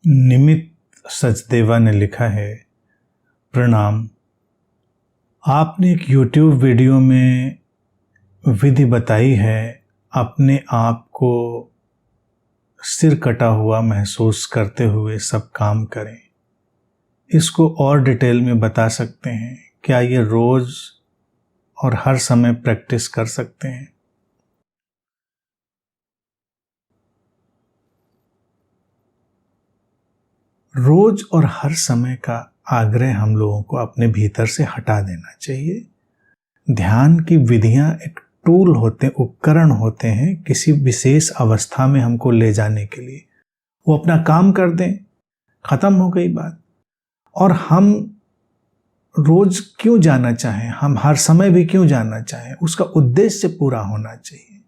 निमित सचदेवा ने लिखा है, प्रणाम। आपने एक YouTube वीडियो में विधि बताई है अपने आप को सिर कटा हुआ महसूस करते हुए सब काम करें। इसको और डिटेल में बता सकते हैं? क्या ये रोज़ और हर समय प्रैक्टिस कर सकते हैं? रोज और हर समय का आग्रह हम लोगों को अपने भीतर से हटा देना चाहिए। ध्यान की विधियां एक टूल होते हैं, उपकरण होते हैं किसी विशेष अवस्था में हमको ले जाने के लिए। वो अपना काम कर दें, खत्म हो गई बात। और हम रोज क्यों जाना चाहें, हम हर समय भी क्यों जाना चाहें, उसका उद्देश्य पूरा होना चाहिए।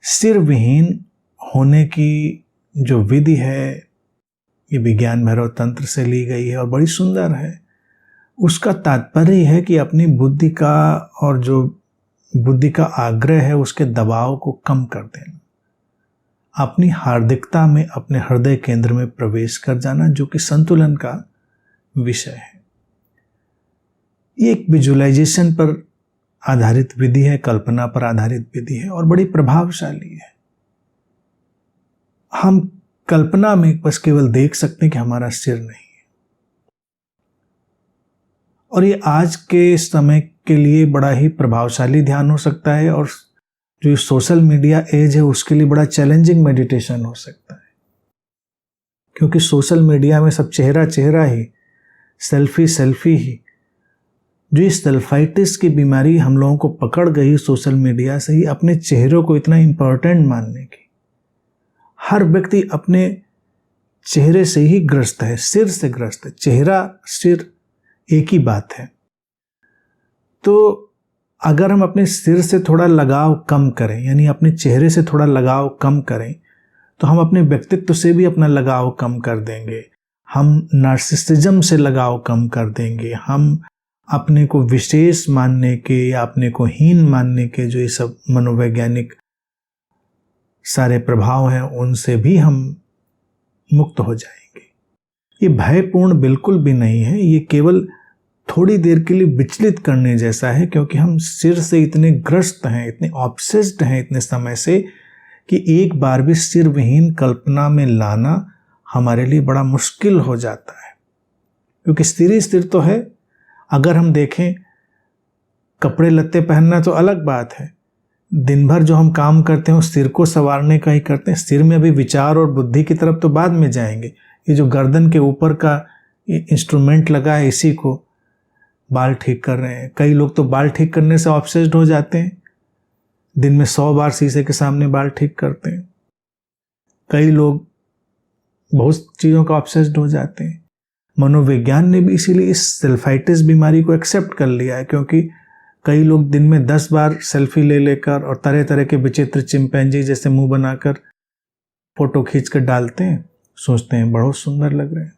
सिर विहीन होने की जो विधि है ये विज्ञान भैरव तंत्र से ली गई है और बड़ी सुंदर है। उसका तात्पर्य है कि अपनी बुद्धि का और जो बुद्धि का आग्रह है उसके दबाव को कम कर देना, अपनी हार्दिकता में अपने हृदय केंद्र में प्रवेश कर जाना, जो कि संतुलन का विषय है। ये एक विजुअलाइजेशन पर आधारित विधि है, कल्पना पर आधारित विधि है और बड़ी प्रभावशाली है। हम कल्पना में बस केवल देख सकते हैं कि हमारा सिर नहीं है, और ये आज के समय के लिए बड़ा ही प्रभावशाली ध्यान हो सकता है, और जो सोशल मीडिया एज है उसके लिए बड़ा चैलेंजिंग मेडिटेशन हो सकता है। क्योंकि सोशल मीडिया में सब चेहरा चेहरा ही, सेल्फी सेल्फी ही। जो इस सेल्फाइटिस की बीमारी हम लोगों को पकड़ गई सोशल मीडिया से ही, अपने चेहरों को इतना इंपॉर्टेंट मानने की। हर व्यक्ति अपने चेहरे से ही ग्रस्त है, सिर से ग्रस्त है। चेहरा सिर एक ही बात है। तो अगर हम अपने सिर से थोड़ा लगाव कम करें, यानी अपने चेहरे से थोड़ा लगाव कम करें, तो हम अपने व्यक्तित्व से भी अपना लगाव कम कर देंगे। हम नार्सिसिज्म से लगाव कम कर देंगे। हम अपने को विशेष मानने के या अपने को हीन मानने के जो ये सब मनोवैज्ञानिक सारे प्रभाव हैं उनसे भी हम मुक्त हो जाएंगे। ये भयपूर्ण बिल्कुल भी नहीं है, ये केवल थोड़ी देर के लिए विचलित करने जैसा है, क्योंकि हम सिर से इतने ग्रस्त हैं, इतने ऑब्सेस्ड हैं इतने समय से, कि एक बार भी सिर विहीन कल्पना में लाना हमारे लिए बड़ा मुश्किल हो जाता है। क्योंकि स्थिर ही स्थिर तो है। अगर हम देखें, कपड़े लत्ते पहनना तो अलग बात है, दिन भर जो हम काम करते हैं उस सिर को संवारने का ही करते हैं। सिर में अभी विचार और बुद्धि की तरफ तो बाद में जाएंगे। ये जो गर्दन के ऊपर का इंस्ट्रूमेंट लगा है, इसी को बाल ठीक कर रहे हैं। कई लोग तो बाल ठीक करने से ऑब्सेस्ड हो जाते हैं, दिन में 100 बार शीशे के सामने बाल ठीक करते हैं। कई लोग बहुत चीज़ों का ऑब्सेस्ड हो जाते हैं। मनोविज्ञान ने भी इसीलिए इस सेल्फाइटिस बीमारी को एक्सेप्ट कर लिया है, क्योंकि कई लोग दिन में 10 बार सेल्फी ले लेकर और तरह तरह के विचित्र चिंपैंजी जैसे मुंह बनाकर फोटो खींच कर डालते हैं, सोचते हैं बहुत सुंदर लग रहे हैं।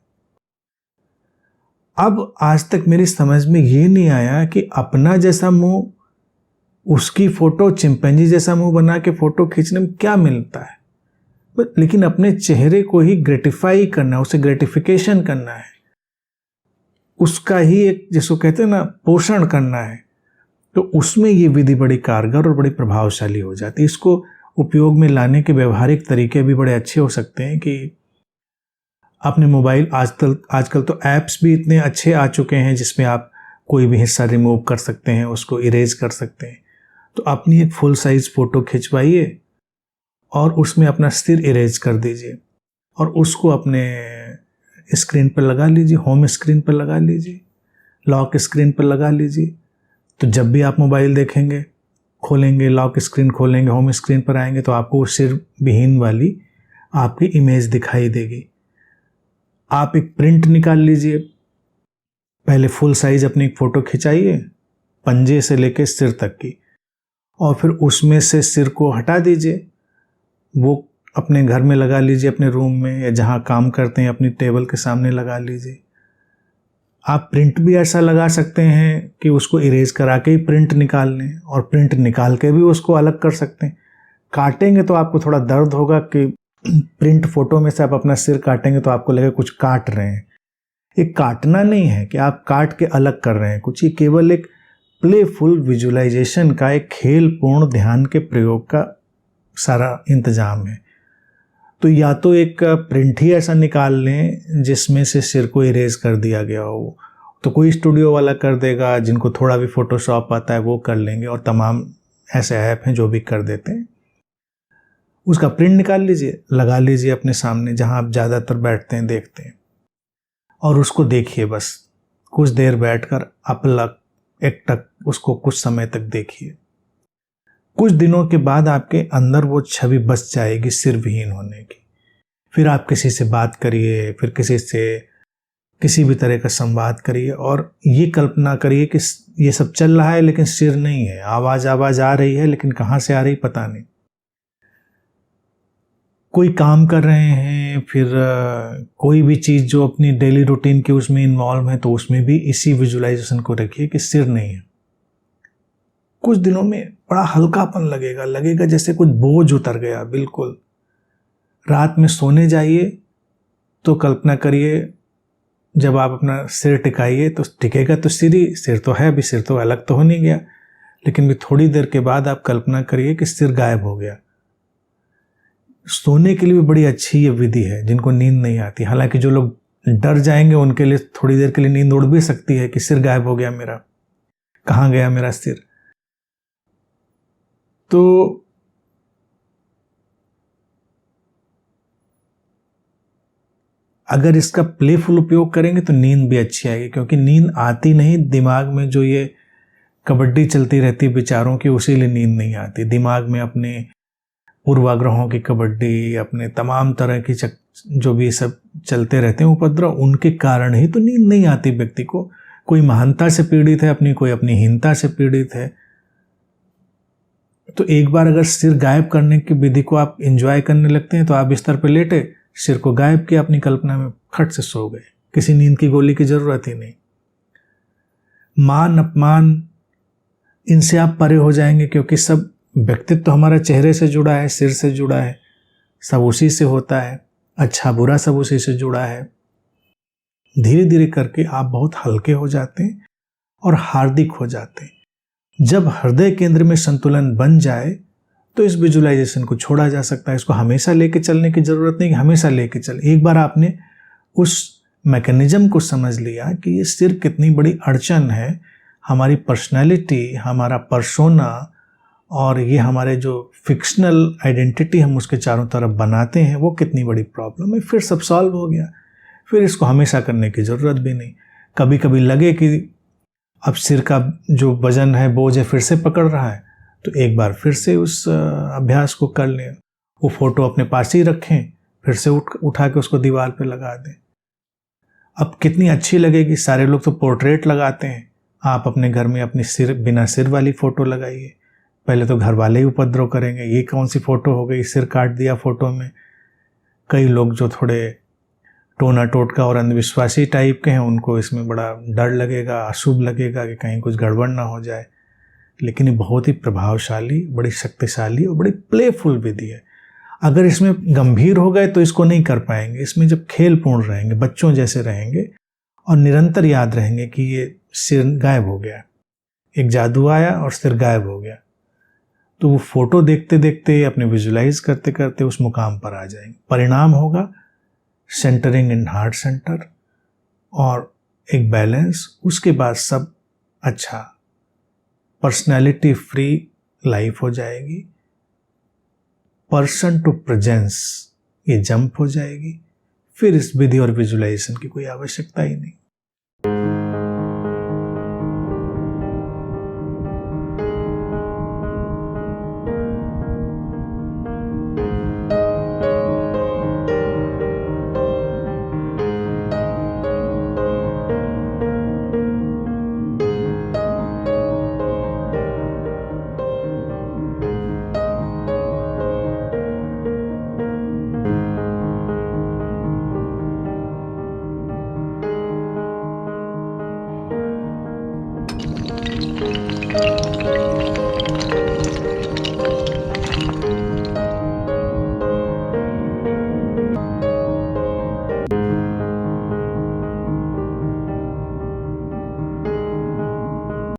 अब आज तक मेरी समझ में ये नहीं आया कि अपना जैसा मुंह, उसकी फोटो चिंपैंजी जैसा मुंह बना के फोटो खींचने में क्या मिलता है। लेकिन अपने चेहरे को ही ग्रेटिफाई करना, उसे ग्रेटिफिकेशन करना है, उसका ही एक जिसको कहते हैं ना पोषण करना है, तो उसमें ये विधि बड़ी कारगर और बड़ी प्रभावशाली हो जाती है। इसको उपयोग में लाने के व्यवहारिक तरीके भी बड़े अच्छे हो सकते हैं कि अपने मोबाइल, आजकल तो ऐप्स भी इतने अच्छे आ चुके हैं जिसमें आप कोई भी हिस्सा रिमूव कर सकते हैं, उसको इरेज कर सकते हैं। तो अपनी एक फुल साइज फोटो खिंचवाइए और उसमें अपना सिर इरेज कर दीजिए और उसको अपने स्क्रीन पर लगा लीजिए, होम स्क्रीन पर लगा लीजिए, लॉक स्क्रीन पर लगा लीजिए। तो जब भी आप मोबाइल देखेंगे, खोलेंगे, लॉक स्क्रीन खोलेंगे, होम स्क्रीन पर आएंगे, तो आपको सिर विहीन वाली आपकी इमेज दिखाई देगी। आप एक प्रिंट निकाल लीजिए, पहले फुल साइज अपनी एक फ़ोटो खिंचाइए पंजे से लेकर सिर तक की, और फिर उसमें से सिर को हटा दीजिए। वो अपने घर में लगा लीजिए, अपने रूम में या जहाँ काम करते हैं अपनी टेबल के सामने लगा लीजिए। आप प्रिंट भी ऐसा लगा सकते हैं कि उसको इरेज करा के ही प्रिंट निकाल लें, और प्रिंट निकाल के भी उसको अलग कर सकते हैं। काटेंगे तो आपको थोड़ा दर्द होगा कि प्रिंट फोटो में से आप अपना सिर काटेंगे तो आपको लगेगा कुछ काट रहे हैं। ये काटना नहीं है कि आप काट के अलग कर रहे हैं कुछ, ही केवल एक प्लेफुल विजुअलाइजेशन का, एक खेलपूर्ण ध्यान के प्रयोग का सारा इंतजाम है। तो या तो एक प्रिंट ही ऐसा निकाल लें जिसमें से सिर को इरेज कर दिया गया हो, तो कोई स्टूडियो वाला कर देगा, जिनको थोड़ा भी फोटोशॉप आता है वो कर लेंगे, और तमाम ऐसे ऐप हैं जो भी कर देते हैं। उसका प्रिंट निकाल लीजिए, लगा लीजिए अपने सामने जहां आप ज़्यादातर बैठते हैं देखते हैं, और उसको देखिए। बस कुछ देर बैठकर अपलक एकटक उसको कुछ समय तक देखिए। कुछ दिनों के बाद आपके अंदर वो छवि बस जाएगी सिर विहीन होने की। फिर आप किसी से बात करिए, फिर किसी से किसी भी तरह का संवाद करिए, और ये कल्पना करिए कि ये सब चल रहा है लेकिन सिर नहीं है। आवाज़ आ रही है लेकिन कहाँ से आ रही पता नहीं। कोई काम कर रहे हैं, फिर कोई भी चीज़ जो अपनी डेली रूटीन के उसमें इन्वॉल्व है, तो उसमें भी इसी विजुअलाइजेशन को रखिए कि सिर नहीं है। कुछ दिनों में बड़ा हल्कापन लगेगा जैसे कुछ बोझ उतर गया बिल्कुल। रात में सोने जाइए तो कल्पना करिए, जब आप अपना सिर टिकाइए तो टिकेगा तो सिर तो है, अभी सिर तो अलग तो हो नहीं गया, लेकिन भी थोड़ी देर के बाद आप कल्पना करिए कि सिर गायब हो गया। सोने के लिए भी बड़ी अच्छी ये विधि है जिनको नींद नहीं आती। हालांकि जो लोग डर जाएंगे उनके लिए थोड़ी देर के लिए नींद उड़ भी सकती है कि सिर गायब हो गया मेरा, कहाँ गया मेरा सिर। तो अगर इसका प्लेफुल उपयोग करेंगे तो नींद भी अच्छी आएगी, क्योंकि नींद आती नहीं, दिमाग में जो ये कबड्डी चलती रहती विचारों की, उसी लिए नींद नहीं आती। दिमाग में अपने पूर्वाग्रहों की कबड्डी, अपने तमाम तरह की जो भी सब चलते रहते हैं उपद्रव, उनके कारण ही तो नींद नहीं आती व्यक्ति को। कोई महानता से पीड़ित है अपनी, कोई अपनी हीनता से पीड़ित है। तो एक बार अगर सिर गायब करने की विधि को आप एंजॉय करने लगते हैं तो आप बिस्तर पर लेटे, सिर को गायब किया अपनी कल्पना में, खट से सो गए, किसी नींद की गोली की जरूरत ही नहीं। मान अपमान इनसे आप परे हो जाएंगे, क्योंकि सब व्यक्तित्व तो हमारा चेहरे से जुड़ा है, सिर से जुड़ा है, सब उसी से होता है, अच्छा बुरा सब उसी से जुड़ा है। धीरे धीरे करके आप बहुत हल्के हो जाते हैं और हार्दिक हो जाते हैं। जब हृदय केंद्र में संतुलन बन जाए तो इस विजुअलाइजेशन को छोड़ा जा सकता है। इसको हमेशा लेके चलने की जरूरत नहीं कि हमेशा लेके चल। एक बार आपने उस मैकेनिज्म को समझ लिया कि ये सिर कितनी बड़ी अड़चन है, हमारी पर्सनैलिटी, हमारा पर्सोना, और ये हमारे जो फिक्शनल आइडेंटिटी हम उसके चारों तरफ बनाते हैं, वो कितनी बड़ी प्रॉब्लम है, फिर सब सॉल्व हो गया। फिर इसको हमेशा करने की ज़रूरत भी नहीं। कभी कभी लगे कि अब सिर का जो वजन है, बोझ है, फिर से पकड़ रहा है, तो एक बार फिर से उस अभ्यास को कर लें। वो फोटो अपने पास ही रखें, फिर से उठा के उसको दीवार पे लगा दें। अब कितनी अच्छी लगेगी। सारे लोग तो पोर्ट्रेट लगाते हैं, आप अपने घर में अपनी बिना सिर वाली फ़ोटो लगाइए। पहले तो घर वाले ही उपद्रव करेंगे, ये कौन सी फ़ोटो हो गई, सिर काट दिया फ़ोटो में। कई लोग जो थोड़े टोना टोटका और अंधविश्वासी टाइप के हैं, उनको इसमें बड़ा डर लगेगा, अशुभ लगेगा कि कहीं कुछ गड़बड़ ना हो जाए। लेकिन ये बहुत ही प्रभावशाली, बड़ी शक्तिशाली और बड़ी प्लेफुल विधि है। अगर इसमें गंभीर हो गए तो इसको नहीं कर पाएंगे। इसमें जब खेलपूर्ण रहेंगे, बच्चों जैसे रहेंगे और निरंतर याद रहेंगे कि ये सिर गायब हो गया, एक जादू आया और सिर गायब हो गया, तो वो फोटो देखते देखते, अपने विजुलाइज करते करते उस मुकाम पर आ जाएंगे। परिणाम होगा सेंटरिंग इन हार्ट सेंटर और एक बैलेंस। उसके बाद सब अच्छा, पर्सनैलिटी फ्री लाइफ हो जाएगी। पर्सन टू प्रेजेंस ये जंप हो जाएगी। फिर इस विधि और विजुलाइजेशन की कोई आवश्यकता ही नहीं।